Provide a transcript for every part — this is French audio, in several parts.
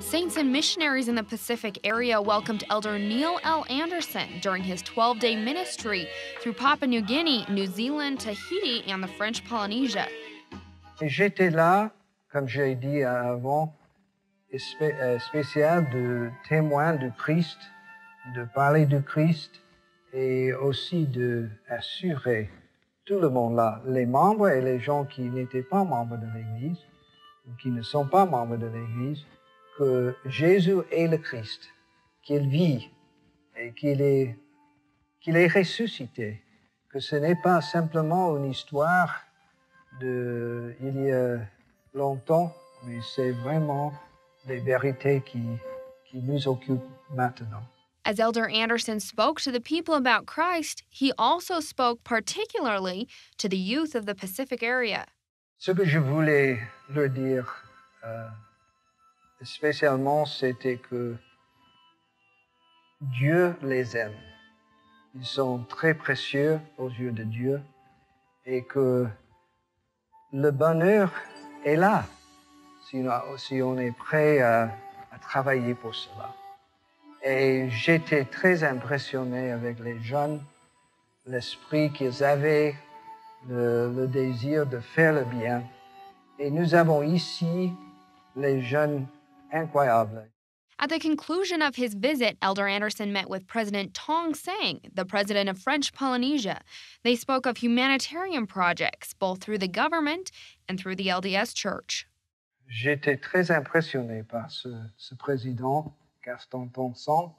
Saints and missionaries in the Pacific area welcomed Elder Neil L. Anderson during his 12-day ministry through Papua New Guinea, New Zealand, Tahiti, and the French Polynesia. Et j'étais là, comme j'ai dit avant, spécial de témoin de Christ, de parler de Christ et aussi d'assurer tout le monde là, les membres et les gens qui n'étaient pas membres de l'Église, ou qui ne sont pas membres de l'Église, que Jésus est le Christ, qu'il vit et qu'il est ressuscité, que ce n'est pas simplement une histoire il y a longtemps, mais c'est vraiment des vérités qui nous occupent maintenant. As Elder Anderson spoke to the people about Christ, he also spoke particularly to the youth of the Pacific area. Ce que je voulais leur dire spécialement, c'était que Dieu les aime. Ils sont très précieux aux yeux de Dieu et que le bonheur est là si on est prêt à travailler pour cela. Et j'étais très impressionné avec les jeunes, l'esprit qu'ils avaient, le désir de faire le bien. Et nous avons ici les jeunes incroyables. At the conclusion of his visit, Elder Anderson met with President Tong Sang, the president of French Polynesia. They spoke of humanitarian projects, both through the government and through the LDS Church. J'étais très impressionné par ce président, Gaston Tong Sang.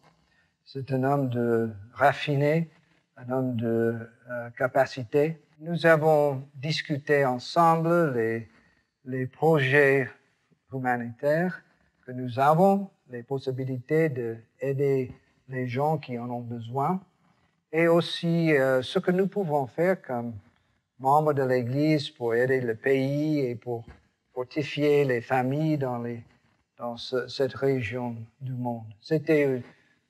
C'est un homme raffiné, un homme de capacité. Nous avons discuté ensemble les projets humanitaires que nous avons, les possibilités d'aider les gens qui en ont besoin, et aussi ce que nous pouvons faire comme membres de l'Église pour aider le pays et pour fortifier les familles dans cette région du monde. C'était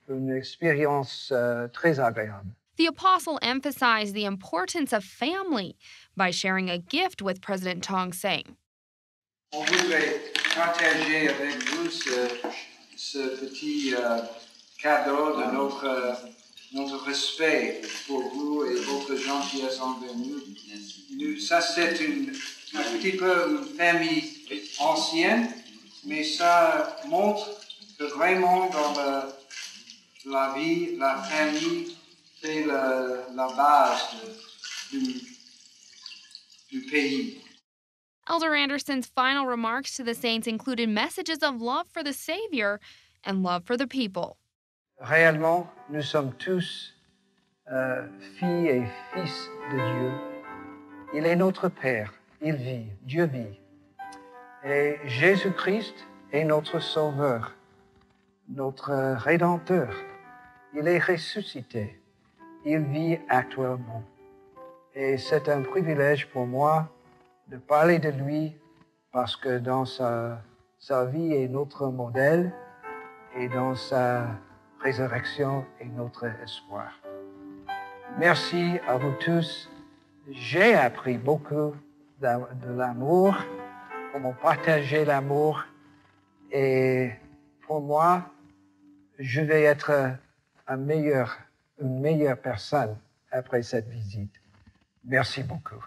une expérience très agréable. The apostle emphasized the importance of family by sharing a gift with President Tong Sang. On voudrait partager avec vous ce petit cadeau de notre respect pour vous et votre gentillesse envers nous. Ça, c'est un petit peu une famille ancienne, mais ça montre que vraiment dans la vie, la famille, c'est la base du pays. Elder Anderson's final remarks to the saints included messages of love for the Savior and love for the people. Réellement, nous sommes tous filles et fils de Dieu. Il est notre Père, il vit, Dieu vit. Et Jésus-Christ est notre Sauveur, notre Rédempteur. Il est ressuscité, il vit actuellement. Et c'est un privilège pour moi de parler de lui parce que dans sa vie est notre modèle et dans sa résurrection est notre espoir. Merci à vous tous. J'ai appris beaucoup de l'amour, comment partager l'amour, et pour moi, je vais être une meilleure personne après cette visite. Merci beaucoup.